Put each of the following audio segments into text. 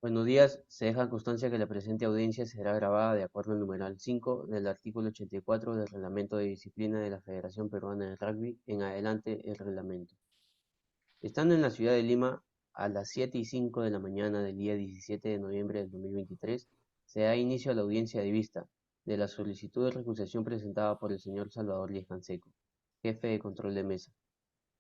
Buenos días. Se deja constancia que la presente audiencia será grabada de acuerdo al numeral 5 del artículo 84 del Reglamento de Disciplina de la Federación Peruana de Rugby. En adelante el reglamento. Estando en la ciudad de Lima a las 7:05 de la mañana del día 17 de noviembre del 2023, se da inicio a la audiencia de vista de la solicitud de recusación presentada por el señor Salvador Díaz Canseco, jefe de control de mesa,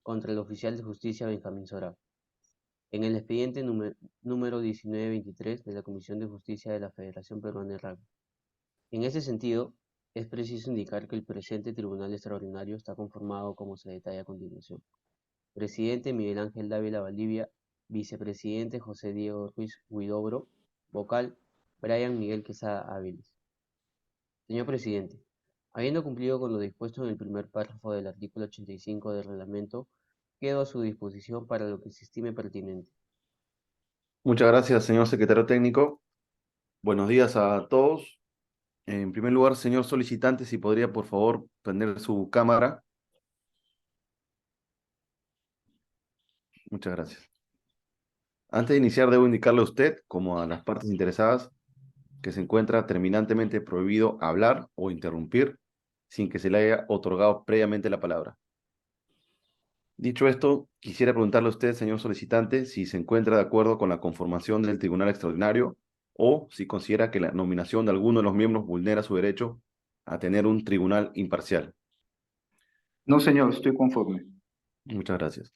contra el oficial de justicia Benjamín Sorá en el expediente número 1923 de la Comisión de Justicia de la Federación Peruana de Rugby. En ese sentido, es preciso indicar que el presente Tribunal Extraordinario está conformado como se detalla a continuación. Presidente Miguel Ángel Dávila Valdivia, Vicepresidente José Diego Ruiz Huidobro, Vocal Brian Miguel Quesada Áviles. Señor Presidente, habiendo cumplido con lo dispuesto en el primer párrafo del artículo 85 del reglamento, quedo a su disposición para lo que se estime pertinente. Muchas gracias, señor secretario técnico. Buenos días a todos. En primer lugar, señor solicitante, si podría, por favor, prender su cámara. Muchas gracias. Antes de iniciar, debo indicarle a usted, como a las partes interesadas, que se encuentra terminantemente prohibido hablar o interrumpir sin que se le haya otorgado previamente la palabra. Dicho esto, quisiera preguntarle a usted, señor solicitante, si se encuentra de acuerdo con la conformación del Tribunal Extraordinario o si considera que la nominación de alguno de los miembros vulnera su derecho a tener un tribunal imparcial. No, señor, estoy conforme. Muchas gracias.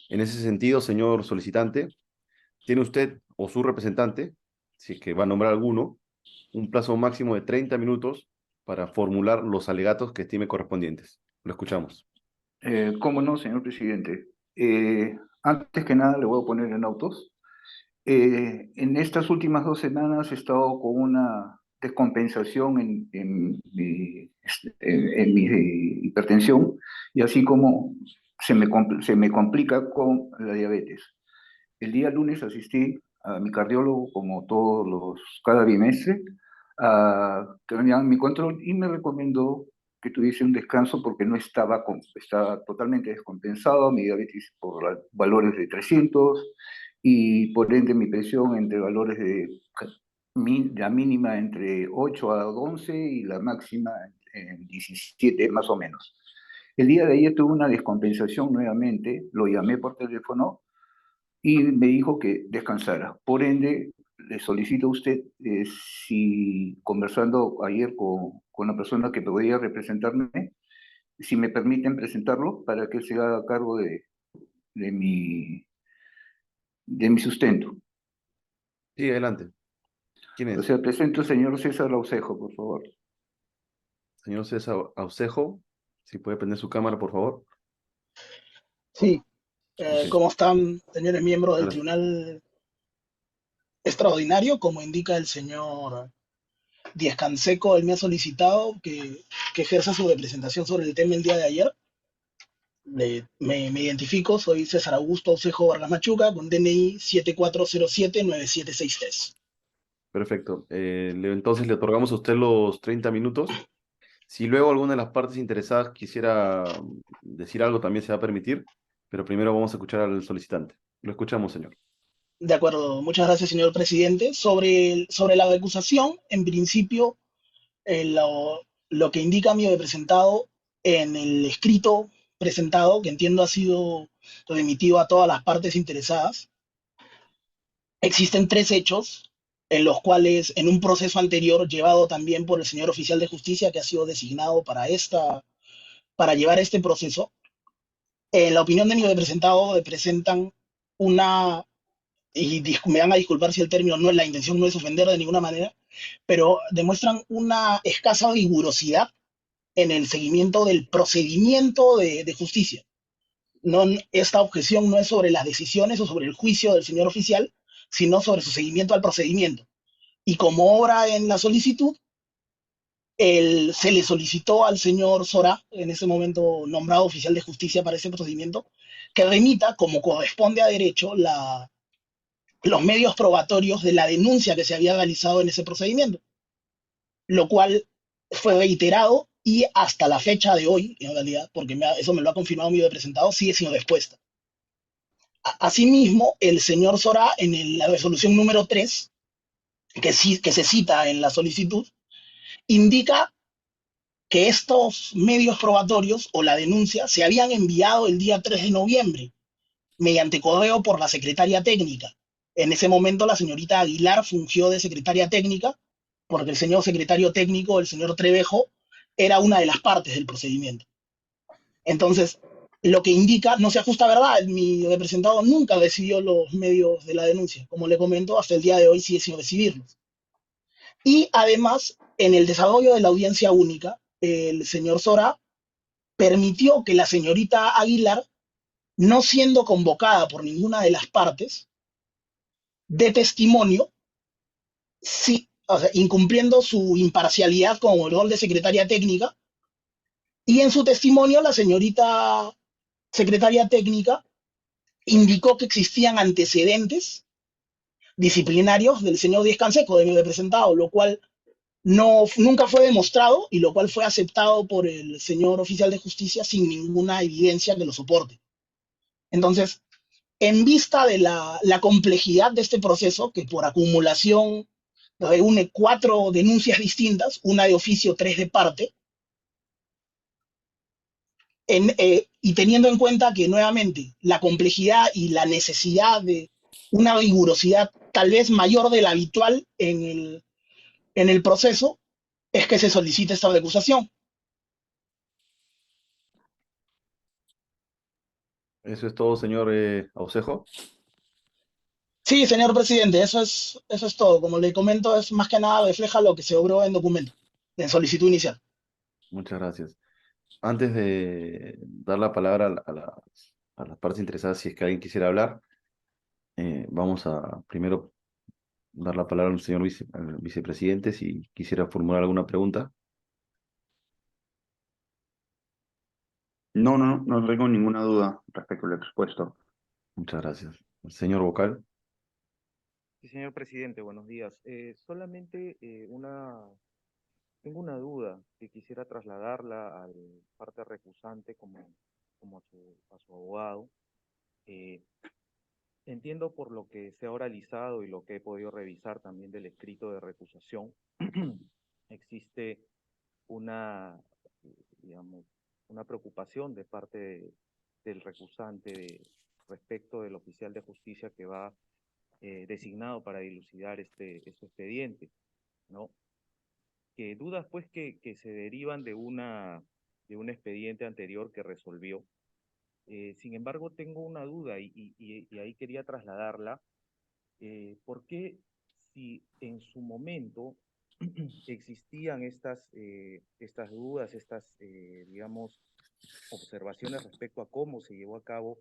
En ese sentido, señor solicitante, tiene usted o su representante, si es que va a nombrar alguno, un plazo máximo de 30 minutos para formular los alegatos que estime correspondientes. Lo escuchamos. ¿Cómo no, señor presidente? Antes que nada, le voy a poner en autos. En estas últimas 2 semanas he estado con una descompensación en mi hipertensión y así como se me complica con la diabetes. El día lunes asistí a mi cardiólogo como cada bimestre que me hagan mi control y me recomendó que tuviese un descanso porque no estaba totalmente descompensado, mi diabetes por valores de 300 y por ende mi presión entre valores la mínima entre 8 a 11 y la máxima en 17 más o menos. El día de ayer tuve una descompensación nuevamente, lo llamé por teléfono y me dijo que descansara. Por ende, le solicito a usted si conversando ayer con la persona que podría representarme, si me permiten presentarlo para que se haga cargo de mi, de mi sustento. Sí, adelante. ¿Quién O es? sea, presento al señor César Laucejo, por favor. Señor César Aucejo, si puede prender su cámara, por favor. Sí, Ok, ¿cómo están, señores miembros del gracias. Tribunal Extraordinario? Como indica el señor Díaz Canseco, él me ha solicitado que ejerza su representación sobre el tema el día de ayer. Me identifico, soy César Augusto Osejo Vargas Machuca, con DNI 74079763. Perfecto. Entonces le otorgamos a usted los 30 minutos. Si luego alguna de las partes interesadas quisiera decir algo, también se va a permitir, pero primero vamos a escuchar al solicitante. Lo escuchamos, señor. De acuerdo, muchas gracias, señor presidente. Sobre la acusación, en principio, lo que indica mi representado en el escrito presentado, que entiendo ha sido remitido a todas las partes interesadas, existen tres hechos en los cuales, en un proceso anterior llevado también por el señor oficial de justicia que ha sido designado para llevar este proceso, en la opinión de mi representado representan una, y me van a disculpar si el término no es la intención, no es ofender de ninguna manera, pero demuestran una escasa rigurosidad en el seguimiento del procedimiento de justicia. No, esta objeción no es sobre las decisiones o sobre el juicio del señor oficial, sino sobre su seguimiento al procedimiento. Y como obra en la solicitud, se le solicitó al señor Sora, en ese momento nombrado oficial de justicia para ese procedimiento, que remita, como corresponde a derecho, los medios probatorios de la denuncia que se había realizado en ese procedimiento, lo cual fue reiterado y hasta la fecha de hoy, en realidad, porque eso me lo ha confirmado mi representado, sigue sin respuesta. Asimismo, el señor Sora, en la resolución número 3, que se cita en la solicitud, indica que estos medios probatorios o la denuncia se habían enviado el día 3 de noviembre mediante correo por la secretaria técnica. En ese momento la señorita Aguilar fungió de secretaria técnica porque el señor secretario técnico, el señor Trevejo, era una de las partes del procedimiento. Entonces, lo que indica no se ajusta a verdad. Mi representado nunca recibió los medios de la denuncia. Como le comento, hasta el día de hoy sigue sin recibirlos. Y además, en el desarrollo de la audiencia única, el señor Sora permitió que la señorita Aguilar, no siendo convocada por ninguna de las partes, dé testimonio, sí, o sea, incumpliendo su imparcialidad como el rol de secretaria técnica, y en su testimonio la señorita secretaria técnica indicó que existían antecedentes disciplinarios del señor Díez Canseco, de mi representado, lo cual nunca fue demostrado y lo cual fue aceptado por el señor oficial de justicia sin ninguna evidencia que lo soporte. Entonces, en vista de la complejidad de este proceso, que por acumulación reúne 4 denuncias distintas, una de oficio, 3 de parte, y teniendo en cuenta que nuevamente la complejidad y la necesidad de una rigurosidad tal vez mayor de la habitual en el proceso, es que se solicita esta recusación. Eso es todo, señor Aucejo. Sí, señor presidente, eso es todo. Como le comento, es más que nada refleja lo que se obró en documento, en solicitud inicial. Muchas gracias. Antes de dar la palabra a las partes interesadas, si es que alguien quisiera hablar, vamos a primero dar la palabra al señor al vicepresidente si quisiera formular alguna pregunta. No tengo ninguna duda respecto al expuesto. Muchas gracias. El señor Vocal. Sí, señor presidente, buenos días. Solamente tengo una duda que quisiera trasladarla al parte recusante como a su abogado. Eh, Entiendo por lo que se ha oralizado y lo que he podido revisar también del escrito de recusación, existe una, digamos, una preocupación de parte del recusante respecto del oficial de justicia que va designado para dilucidar este expediente, ¿no? Que dudas pues que se derivan de un expediente anterior que resolvió. Sin embargo, tengo una duda y ahí quería trasladarla. ¿Por qué si en su momento existían estas dudas, digamos, observaciones respecto a cómo se llevó a cabo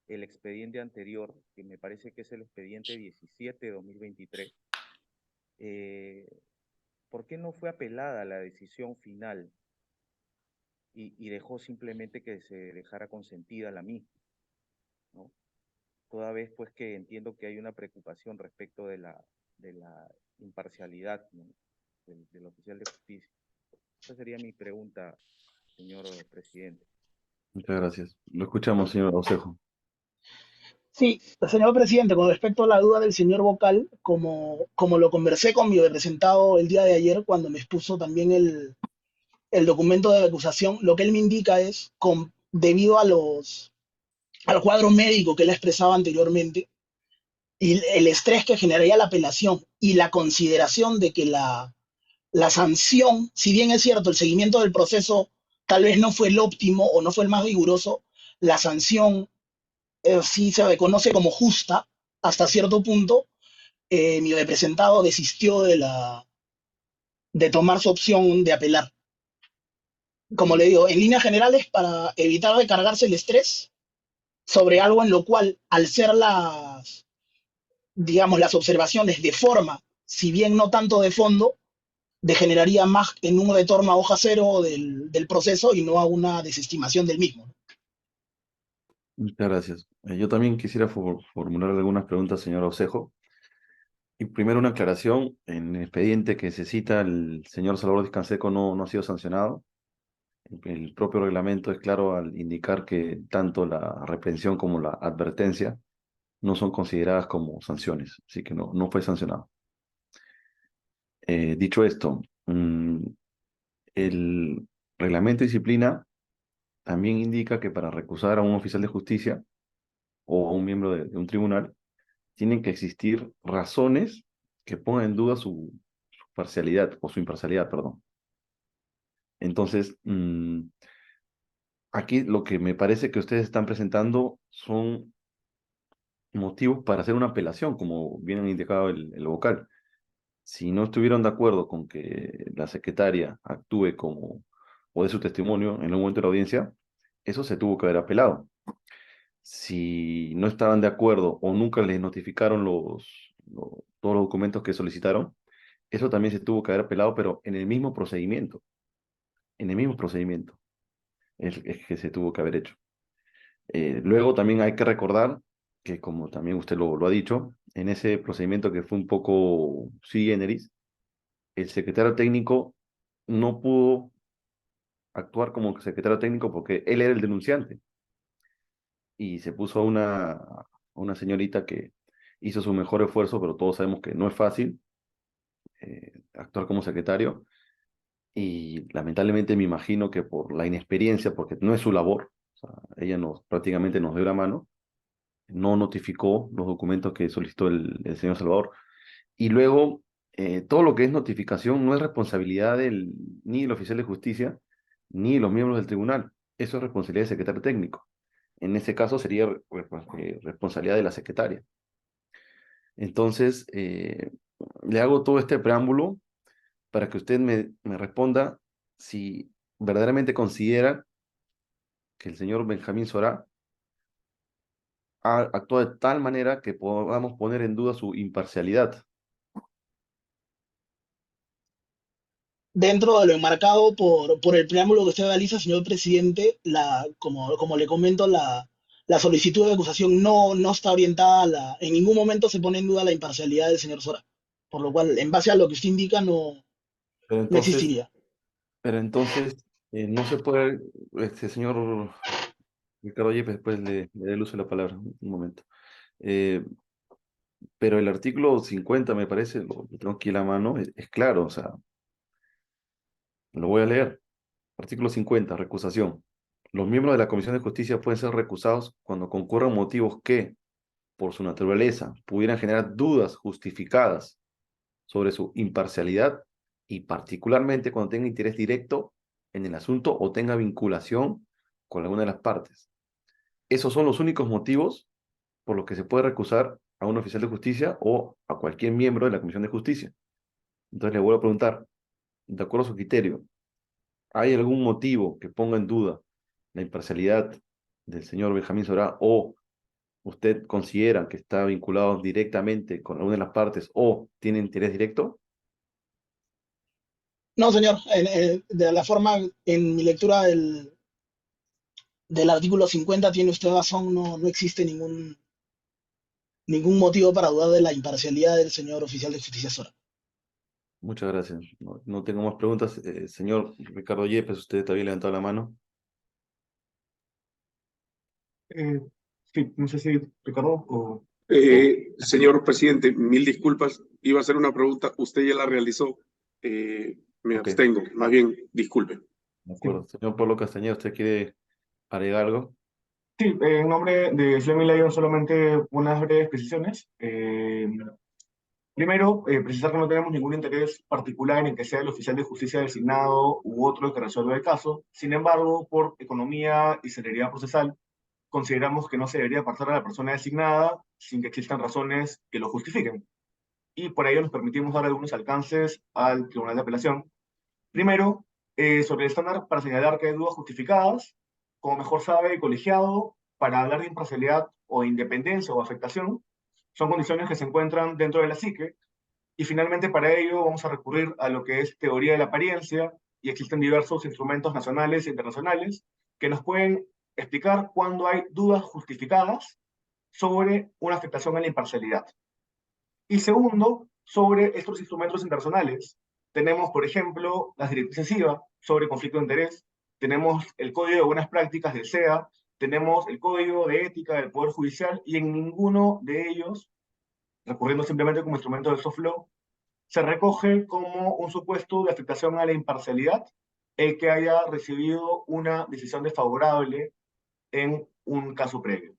el expediente anterior, que me parece que es el expediente 17 de 2023, ¿por qué no fue apelada la decisión final y dejó simplemente que se dejara consentida la misma, ¿no? Toda vez pues que entiendo que hay una preocupación respecto de la imparcialidad, ¿no?, del oficial de justicia. Esa sería mi pregunta, señor presidente. Muchas gracias. Lo escuchamos, señor Aucejo. Sí, señor presidente, con respecto a la duda del señor Vocal, como lo conversé con mi representado el día de ayer cuando me expuso también el documento de acusación, lo que él me indica es, debido al cuadro médico que él expresaba anteriormente, y el estrés que generaría la apelación y la consideración de que la sanción, si bien es cierto, el seguimiento del proceso tal vez no fue el óptimo o no fue el más riguroso, la sanción sí se reconoce como justa hasta cierto punto. Mi representado desistió de tomar su opción de apelar. Como le digo, en líneas generales, para evitar recargarse el estrés sobre algo en lo cual, al ser digamos, las observaciones de forma, si bien no tanto de fondo, degeneraría más en un retorno a hoja cero del proceso y no a una desestimación del mismo. Muchas gracias. Yo también quisiera formular algunas preguntas, señor Aucejo. Y primero una aclaración. En el expediente que se cita, el señor Salvador Discanseco no ha sido sancionado. El propio reglamento es claro al indicar que tanto la reprensión como la advertencia no son consideradas como sanciones, así que no fue sancionado. Dicho esto, el reglamento de disciplina también indica que para recusar a un oficial de justicia o a un miembro de un tribunal, tienen que existir razones que pongan en duda su parcialidad o su imparcialidad, perdón. Entonces, aquí lo que me parece que ustedes están presentando son motivos para hacer una apelación, como bien han indicado el vocal. Si no estuvieron de acuerdo con que la secretaria actúe como o dé su testimonio en el momento de la audiencia, eso se tuvo que haber apelado. Si no estaban de acuerdo o nunca les notificaron todos los documentos que solicitaron, eso también se tuvo que haber apelado, pero en el mismo procedimiento. En el mismo procedimiento es que se tuvo que haber hecho. Luego también hay que recordar que, como también usted lo ha dicho, en ese procedimiento que fue un poco sui generis, el secretario técnico no pudo actuar como secretario técnico porque él era el denunciante y se puso a una señorita que hizo su mejor esfuerzo, pero todos sabemos que no es fácil actuar como secretario y lamentablemente me imagino que por la inexperiencia, porque no es su labor, o sea, ella prácticamente nos dio la mano, no notificó los documentos que solicitó el señor Salvador. Y luego, todo lo que es notificación no es responsabilidad ni del oficial de justicia, ni de los miembros del tribunal. Eso es responsabilidad del secretario técnico. En ese caso sería responsabilidad de la secretaria. Entonces, le hago todo este preámbulo para que usted me responda si verdaderamente considera que el señor Benjamín Sorá ha actuado de tal manera que podamos poner en duda su imparcialidad. Dentro de lo enmarcado por el preámbulo que usted realiza, señor presidente, como le comento, la solicitud de acusación no está orientada en ningún momento se pone en duda la imparcialidad del señor Sora. Por lo cual, en base a lo que usted indica, Pero no entonces, existiría. pero entonces no se puede, señor Ricardo Yepes, después le dé el uso de la palabra, un momento. Eh, pero el artículo 50 me parece, lo tengo aquí en la mano, es claro, o sea, lo voy a leer. Artículo 50, recusación. Los miembros de la Comisión de Justicia pueden ser recusados cuando concurran motivos que, por su naturaleza, pudieran generar dudas justificadas sobre su imparcialidad y particularmente cuando tenga interés directo en el asunto o tenga vinculación con alguna de las partes. Esos son los únicos motivos por los que se puede recusar a un oficial de justicia o a cualquier miembro de la Comisión de Justicia. Entonces le vuelvo a preguntar, de acuerdo a su criterio, ¿hay algún motivo que ponga en duda la imparcialidad del señor Benjamín Sorá o usted considera que está vinculado directamente con alguna de las partes o tiene interés directo? No, señor, de la forma, en mi lectura del artículo 50 tiene usted razón, no existe ningún motivo para dudar de la imparcialidad del señor oficial de justicia Sora. Muchas gracias. No tengo más preguntas. Señor Ricardo Yepes, usted había levantado la mano. Eh, sí, no sé si Ricardo o... Señor presidente, mil disculpas. Iba a hacer una pregunta, usted ya la realizó. Me Ok, abstengo, más bien, disculpe. de Sí, acuerdo. Señor Pablo Castañeda, ¿usted quiere agregar algo? sí, en nombre de Fleming Lion solamente unas breves precisiones. Primero, precisar que no tenemos ningún interés particular en que sea el oficial de justicia designado u otro el que resuelva el caso. Sin embargo, por economía y celeridad procesal, consideramos que no se debería apartar a la persona designada sin que existan razones que lo justifiquen. Y por ello nos permitimos dar algunos alcances al Tribunal de Apelación. Primero, sobre el estándar para señalar que hay dudas justificadas, como mejor sabe el colegiado, para hablar de imparcialidad o independencia o afectación, son condiciones que se encuentran dentro de la psique, y finalmente para ello vamos a recurrir a lo que es teoría de la apariencia, y existen diversos instrumentos nacionales e internacionales que nos pueden explicar cuándo hay dudas justificadas sobre una afectación a la imparcialidad. Y segundo, sobre estos instrumentos internacionales. Tenemos, por ejemplo, las directrices IVA sobre conflicto de interés, tenemos el Código de Buenas Prácticas del SEA, tenemos el Código de Ética del Poder Judicial y en ninguno de ellos, recurriendo simplemente como instrumento del soft law, se recoge como un supuesto de afectación a la imparcialidad el que haya recibido una decisión desfavorable en un caso previo.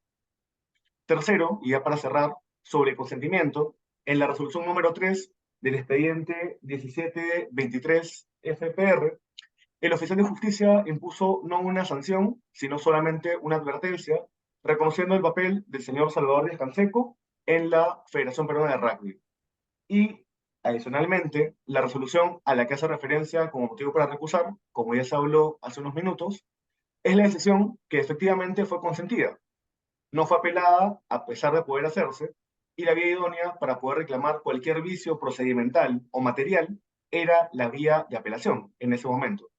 Tercero, y ya para cerrar, sobre consentimiento, en la resolución número 3 del expediente 1723 FPR, el oficial de justicia impuso no una sanción, sino solamente una advertencia, reconociendo el papel del señor Salvador Díaz Canseco en la Federación Peruana de Rugby. Y, adicionalmente, la resolución a la que hace referencia como motivo para recusar, como ya se habló hace unos minutos, es la decisión que efectivamente fue consentida. No fue apelada a pesar de poder hacerse, y la vía idónea para poder reclamar cualquier vicio procedimental o material era la vía de apelación en ese momento.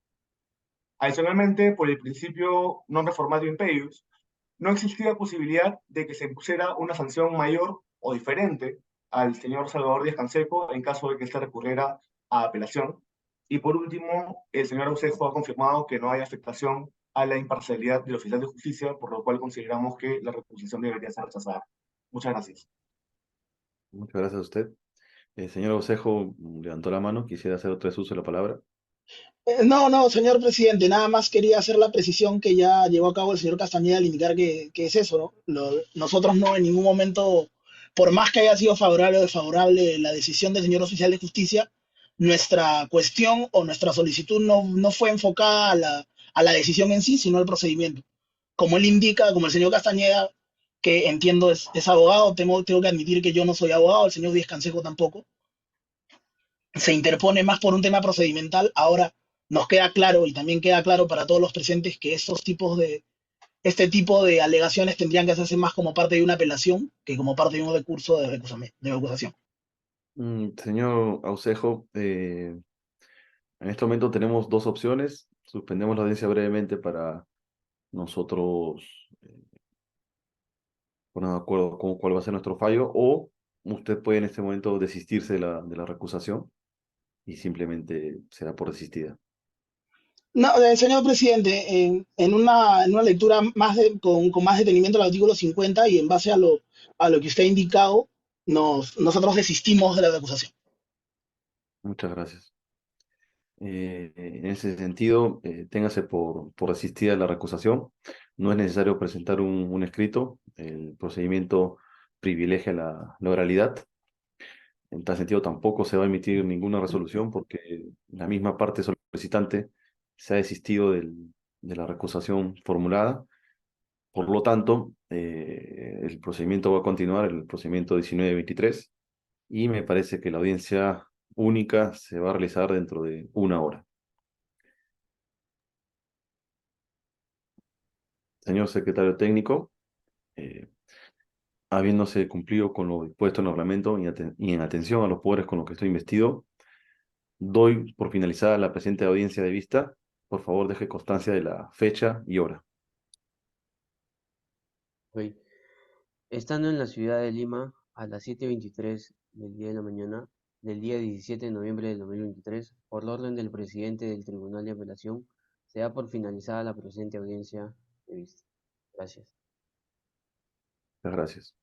Adicionalmente, por el principio non reformatio impeius, no existía posibilidad de que se impusiera una sanción mayor o diferente al señor Salvador Díaz Canseco en caso de que éste recurriera a apelación. Y por último, el señor Aucejo ha confirmado que no hay afectación a la imparcialidad del oficial de justicia, por lo cual consideramos que la recusación debería ser rechazada. Muchas gracias. Muchas gracias a usted. El señor Osejo levantó la mano, quisiera hacer otro uso de la palabra. No, señor presidente, nada más quería hacer la precisión que ya llevó a cabo el señor Castañeda al indicar que es eso, ¿no? Nosotros no en ningún momento, por más que haya sido favorable o desfavorable la decisión del señor oficial de justicia, nuestra cuestión o nuestra solicitud no fue enfocada a la decisión en sí, sino al procedimiento. Como él indica, como el señor Castañeda, que entiendo es abogado, tengo que admitir que yo no soy abogado, el señor Díaz Canseco tampoco, se interpone más por un tema procedimental. Ahora nos queda claro y también queda claro para todos los presentes que este tipo de alegaciones tendrían que hacerse más como parte de una apelación que como parte de un recurso de recusación. Señor Aucejo, en este momento tenemos dos opciones. Suspendemos la audiencia brevemente para nosotros poner de acuerdo con cuál va a ser nuestro fallo, o usted puede en este momento desistirse de la recusación y simplemente se da por desistida. No, señor presidente, en una lectura con más detenimiento del artículo 50 y en base a lo que usted ha indicado, nosotros desistimos de la recusación. Muchas gracias. En ese sentido, téngase por resistida la recusación. No es necesario presentar un escrito. El procedimiento privilegia la oralidad. En tal sentido, tampoco se va a emitir ninguna resolución porque la misma parte solicitante se ha desistido de la recusación formulada. Por lo tanto, el procedimiento va a continuar, el procedimiento 1923, y me parece que la audiencia única se va a realizar dentro de 1 hora. Señor secretario técnico, eh, habiéndose cumplido con lo dispuesto en el reglamento y en atención a los poderes con los que estoy investido, doy por finalizada la presente audiencia de vista. Por favor, deje constancia de la fecha y hora. Ok. Estando en la ciudad de Lima a las 7:23 del día de la mañana del día 17 de noviembre del 2023, por la orden del presidente del Tribunal de Apelación, se da por finalizada la presente audiencia de vista. Gracias. Muchas gracias.